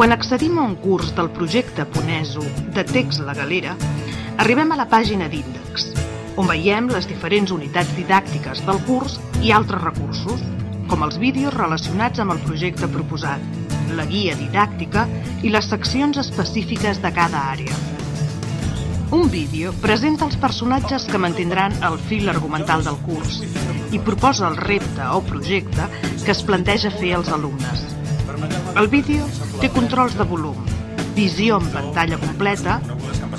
Quan accedim a un curs del projecte Poneso de text La Galera, arribem a la pàgina d'índex, on veiem les diferents unitats didàctiques del curs i altres recursos, com els vídeos relacionats amb el projecte proposat, la guia didàctica i les seccions específiques de cada àrea. Un vídeo presenta els personatges que mantindran el fil argumental del curs i proposa el repte o projecte que es planteja fer als alumnes. El vídeo té controls de volum, visió en pantalla completa,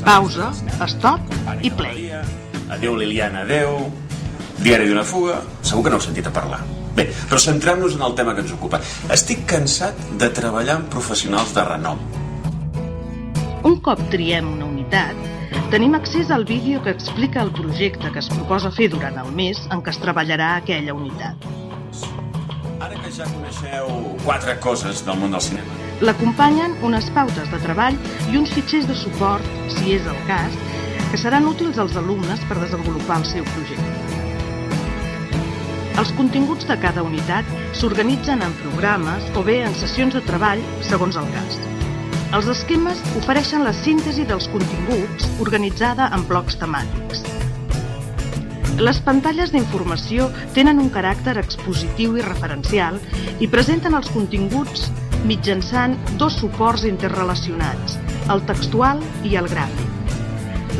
pausa, stop i play. Adéu Liliana, adéu, diari d'una fuga, segur que no heu sentit a parlar. Bé, però centrem-nos en el tema que ens ocupa. Estic cansat de treballar amb professionals de renom. Un cop triem una unitat, tenim accés al vídeo que explica el projecte que es proposa fer durant el mes en què es treballarà aquella unitat. Ara que ja coneixeu 4 coses del món del cinema, L'acompanyen unes pautes de treball i uns fitxers de suport, si és el cas, que seran útils als alumnes per desenvolupar el seu projecte. Els continguts de cada unitat s'organitzen en programes o bé en sessions de treball, segons el cas. Els esquemes ofereixen la síntesi dels continguts organitzada en blocs temàtics. Les pantalles d'informació tenen un caràcter expositiu i referencial i presenten els continguts mitjançant 2 suports interrelacionats, el textual i el gràfic.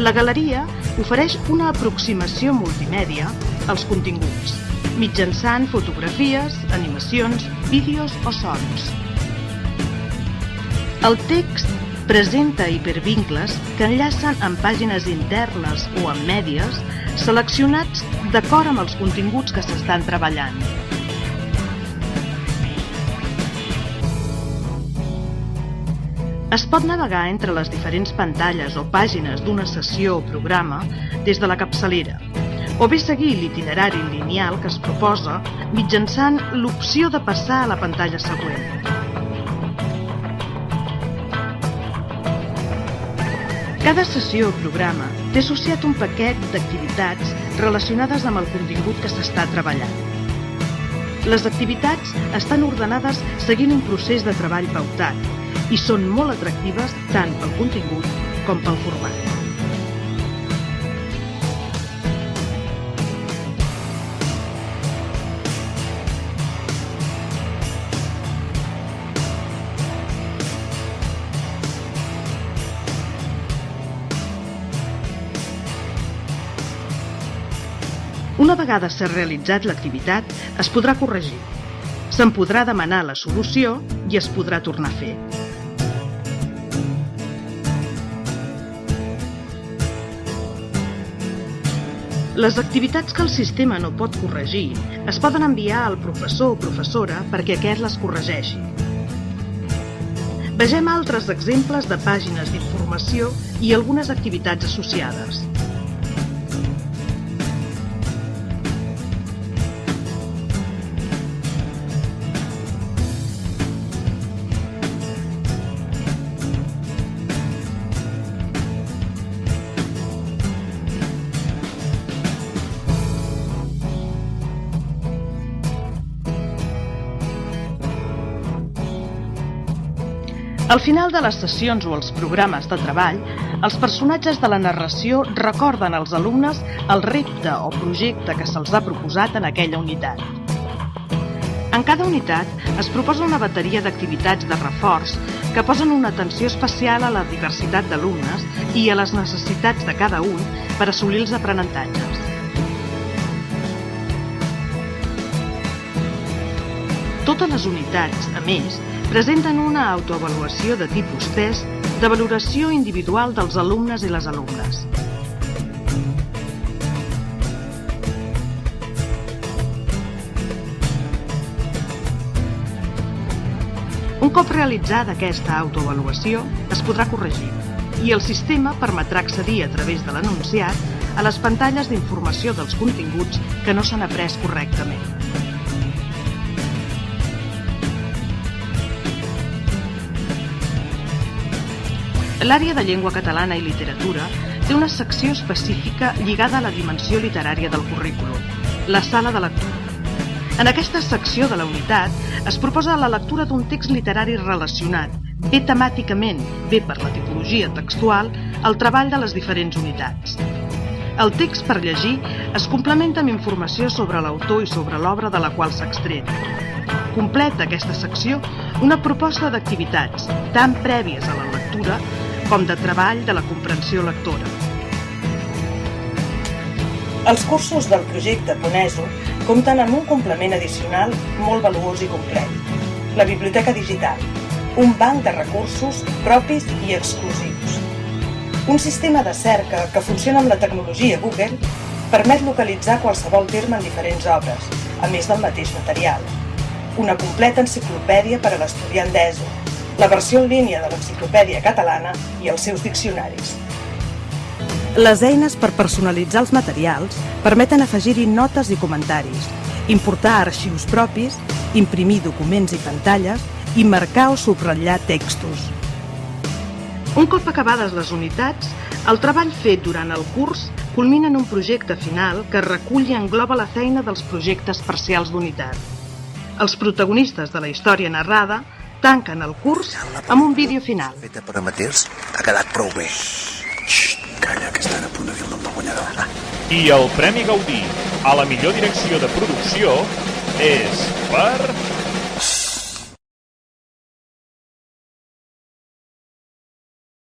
La galeria ofereix una aproximació multimèdia als continguts, mitjançant fotografies, animacions, vídeos o sons. El text presenta hipervincles que enllacen amb pàgines internes o amb mèdies seleccionats d'acord amb els continguts que s'estan treballant. Es pot navegar entre les diferents pantalles o pàgines d'una sessió o programa des de la capçalera, o bé seguir l'itinerari lineal que es proposa mitjançant l'opció de passar a la pantalla següent. Cada sessió o programa té associat un paquet d'activitats relacionades amb el contingut que s'està treballant. Les activitats estan ordenades seguint un procés de treball pautat i són molt atractives tant pel contingut com pel format. Una vegada s'ha realitzat l'activitat, es podrà corregir. Se'n podrà demanar la solució i es podrà tornar a fer. Les activitats que el sistema no pot corregir es poden enviar al professor o professora perquè aquest les corregeixi. Vegem altres exemples de pàgines d'informació i algunes activitats associades. Al final de les sessions o els programes de treball, els personatges de la narració recorden als alumnes el repte o projecte que se'ls ha proposat en aquella unitat. En cada unitat es proposa una bateria d'activitats de reforç que posen una atenció especial a la diversitat d'alumnes i a les necessitats de cada un per assolir els aprenentatges. Totes les unitats, a més, presenten una autoavaluació de tipus test de valoració individual dels alumnes i les alumnes. Un cop realitzada aquesta autoavaluació, es podrà corregir i el sistema permetrà accedir a través de l'enunciat a les pantalles d'informació dels continguts que no s'han après correctament. L'àrea de llengua catalana i literatura té una secció específica lligada a la dimensió literària del currículum, la sala de lectura. En aquesta secció de la unitat es proposa la lectura d'un text literari relacionat, bé temàticament, bé per la tipologia textual, al treball de les diferents unitats. El text per llegir es complementa amb informació sobre l'autor i sobre l'obra de la qual s'ha extret. Completa aquesta secció una proposta d'activitats, tant prèvies a la lectura com de treball de la comprensió lectora. Els cursos del projecte Poneso compten amb un complement addicional molt valuós i complet, la Biblioteca Digital, un banc de recursos propis i exclusius. Un sistema de cerca que funciona amb la tecnologia Google permet localitzar qualsevol terme en diferents obres, a més del mateix material. Una completa enciclopèdia per a l'estudiant d'ESO, la versió en línia de l'enciclopèdia catalana i els seus diccionaris. Les eines per personalitzar els materials permeten afegir-hi notes i comentaris, importar arxius propis, imprimir documents i pantalles i marcar o subratllar textos. Un cop acabades les unitats, el treball fet durant el curs culmina en un projecte final que recull i engloba la feina dels projectes parcials d'unitat. Els protagonistes de la història narrada tanquen el curs amb un vídeo final. Feta per amateurs ha quedat prou bé. Calla, que estan a punt de dir el nom del guanyador. I el Premi Gaudí a la millor direcció de producció és per...